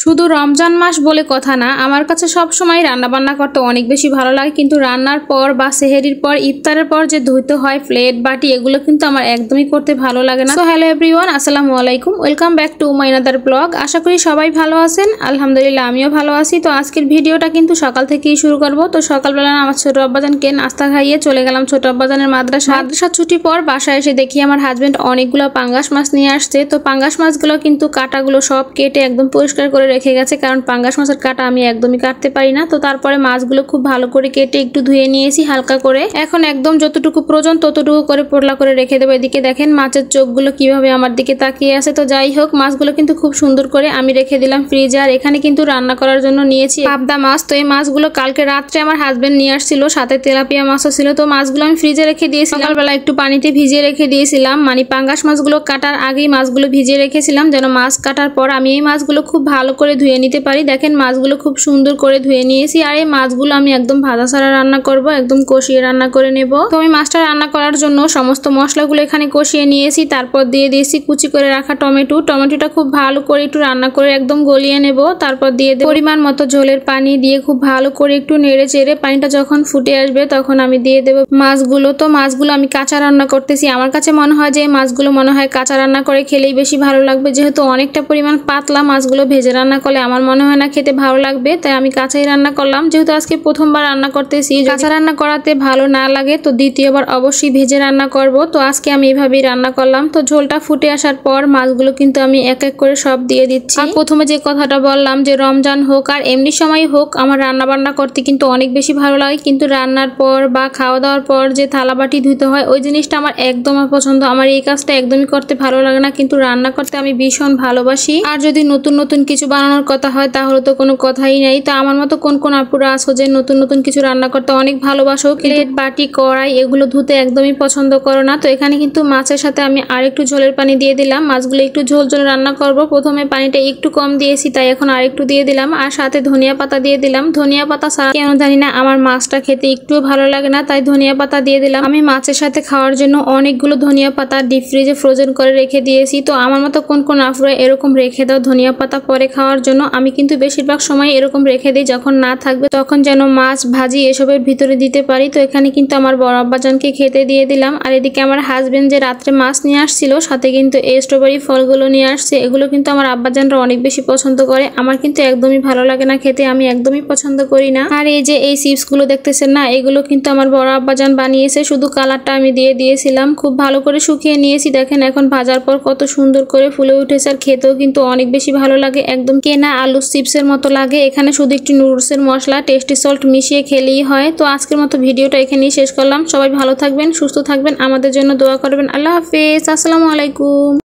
শুধু রমজান মাস বলে কথা না, আমার কাছে সব সময় রান্না বান্না করতে অনেক বেশি ভালো লাগে, কিন্তু রান্নার পর বা সেহরির পর ইফতারের পর যে ধুইতে হয় প্লেট বাটি, এগুলো কিন্তু আমার একদমই করতে ভালো লাগে না। সো হ্যালো এভরিওয়ান, আসসালামু আলাইকুম, welcome back to my another blog. আশা করি সবাই ভালো আছেন, আলহামদুলিল্লাহ আমিও ভালো আছি। তো আজকের ভিডিওটা কিন্তু সকাল থেকেই শুরু করব। তো সকালবেলা আমার ছোট আব্বাজানকে নাস্তা খাইয়ে চলে গেলাম ছোট আব্বাজানের মাদ্রাসা ছুটির পর বাসায় এসে দেখি আমার হাজবেন্ড অনেকগুলো পাঙ্গাস মাছ নিয়ে আসছে। তো পাঙ্গাস মাছগুলো কিন্তু কাটাগুলো সব কেটে একদম পরিষ্কার করে রেখে গেছে, কারণ পাঙ্গাস মাছের কাটা আমি একদমই কাটতে পারি না। তো তারপরে মাছগুলো খুব ভালো করে কেটে একটু ধুয়ে নিয়েছি হালকা করে। এখন একদম যতটুকু প্রয়োজন ততটুকু করে পোটলা করে রেখে দেবো। এদিকে দেখেন মাছের চোখগুলো কিভাবে আমার দিকে তাকিয়ে আছে। তো যাই হোক, মাছগুলো কিন্তু খুব সুন্দর করে আমি রেখে দিলাম ফ্রিজে। আর এখানে কিন্তু রান্না করার জন্য নিয়েছি পাবদা মাছ। তো এই মাছগুলো কালকে রাত্রে আমার হাজবেন্ড নিয়ে আসছিল, সাথে তেলাপিয়া মাছও ছিল। তো মাছগুলো আমি ফ্রিজে রেখে দিয়েছিলাম, সকালবেলা একটু পানিতে ভিজিয়ে রেখে দিয়েছিলাম। মানে পাঙ্গাস মাছগুলো কাটার আগেই মাছগুলো ভিজিয়ে রেখেছিলাম, যেন মাছ কাটার পর আমি এই মাছগুলো খুব ভালো করে ধুয়ে নিতে পারি। দেখেন মাছগুলো খুব সুন্দর করে ধুয়ে নিয়েছি। আর এই মাছগুলো আমি একদম ভাজা ছাড়া রান্না করব, একদম কষিয়ে রান্না করে নেব। তো আমি মাছটা রান্না করার জন্য সমস্ত মশলাগুলো এখানে কষিয়ে নিয়েছি। তারপর দিয়ে দিয়েছি কুচি করে রাখা টমেটোটা খুব ভালো করে একটু রান্না করে একদম গলিয়ে নেব। তারপর দিয়ে দেব পরিমাণ মতো ঝোলের পানি, দিয়ে খুব ভালো করে একটু নেড়ে চেড়ে পানিটা যখন ফুটে আসবে তখন আমি দিয়ে দেব মাছগুলো। তো মাছগুলো আমি কাঁচা রান্না করতেছি। আমার কাছে মনে হয় যে মাছগুলো কাঁচা রান্না করে খেলেই বেশি ভালো লাগবে, যেহেতু অনেকটা পরিমাণ পাতলা। মাছগুলো ভেজে রান্না করলে আমার মনে হয় না খেতে ভালো লাগবে, তাই আমি কাঁচাই রান্না করলাম। যেহেতু আজকে প্রথমবার রান্না করতেছি, কাঁচা রান্না করাতে ভালো না লাগে তো দ্বিতীয়বার অবশ্যই ভেজে রান্না করব। তো আজকে আমি এইভাবেই রান্না করলাম। তো ঝোলটা ফুটে আসার পর মাছগুলো কিন্তু আমি এক এক করে সব দিয়ে দিচ্ছি। আর প্রথমে যে কথাটা বললাম যে রমজান হোক আর এমনি সময় হোক, আমার রান্না বান্না করতে কিন্তু অনেক বেশি ভালো লাগে, কিন্তু রান্নার পর বা খাওয়া দাওয়ার পর যে থালা বাটি ধুতে হয় ওই জিনিসটা আমার একদম অপছন্দ। আমার এই কাজটা একদমই করতে ভালো লাগে না, কিন্তু রান্না করতে আমি ভীষণ ভালোবাসি। আর যদি নতুন নতুন কিছু বানানোর কথা হয় তাহলে তো কোনো কথাই নেই। তো আমার মতো কোন কোন আপুরা আছো যে নতুন নতুন কিছু রান্না করতে অনেক ভালোবাসো, প্লেট বাটি কড়াই এগুলো ধুতে একদমই পছন্দ করো না। তো এখানে কিন্তু মাছের সাথে আমি আরেকটু ঝোলের পানি দিয়ে দিলাম। মাছগুলো একটু ঝোল ঝোল রান্না করব। প্রথমে পানিটা একটু কম দিয়েছি, তাই এখন আরেকটু দিয়ে দিলাম। আর সাথে ধনিয়া পাতা দিয়ে দিলাম। ধনিয়া পাতা ছাড়া কেন জানি না আমার মাছটা খেতে একটুও ভালো লাগে না, তাই ধনিয়া পাতা দিয়ে দিলাম। আমি মাছের সাথে খাওয়ার জন্য অনেকগুলো ধনিয়া পাতা ডিপ ফ্রিজে ফ্রোজেন করে রেখে দিয়েছি। তো আমার মতো কোন কোন আপুরা এরকম রেখে দাও ধনিয়া পাতা পরে খাওয়ার জন্য? আমি কিন্তু বেশিরভাগ সময় এরকম রেখে দিই, যখন না থাকবে তখন যেন মাছ ভাজি এসবের ভিতরে দিতে পারি। তো এখানে কিন্তু আমার বড় আব্বাজানকে খেতে দিয়ে দিলাম। আর এদিকে আমার হাজবেন্ড যে রাত্রে মাছ নিয়ে আসছিল, সাথে কিন্তু এই স্ট্রবেরি ফলগুলো নিয়ে আসছে। এগুলো কিন্তু আমার আব্বাজানরা অনেক বেশি পছন্দ করে, আমার কিন্তু একদমই ভালো লাগে না খেতে, আমি একদমই পছন্দ করি না। আর এই যে এই চিপস গুলো দেখতেছেন না, এগুলো কিন্তু আমার বড় আব্বাজান বানিয়েছে, শুধু কালারটা আমি দিয়ে দিয়েছিলাম। খুব ভালো করে শুকিয়ে নিয়েছি। দেখেন এখন ভাজার পর কত সুন্দর করে ফুলে উঠেছে, আর খেতেও কিন্তু অনেক বেশি ভালো লাগে, একদম কেনা আলু চিপসের মতো লাগে। এখানে শুধু একটু নুডলসের মশলা টেস্টি সল্ট মিশিয়ে খেলেই হয়। তো আজকের মতো ভিডিওটা এখানেই শেষ করলাম। সবাই ভালো থাকবেন, সুস্থ থাকবেন, আমাদের জন্য দোয়া করবেন। আল্লাহ হাফেজ, আসসালামু আলাইকুম।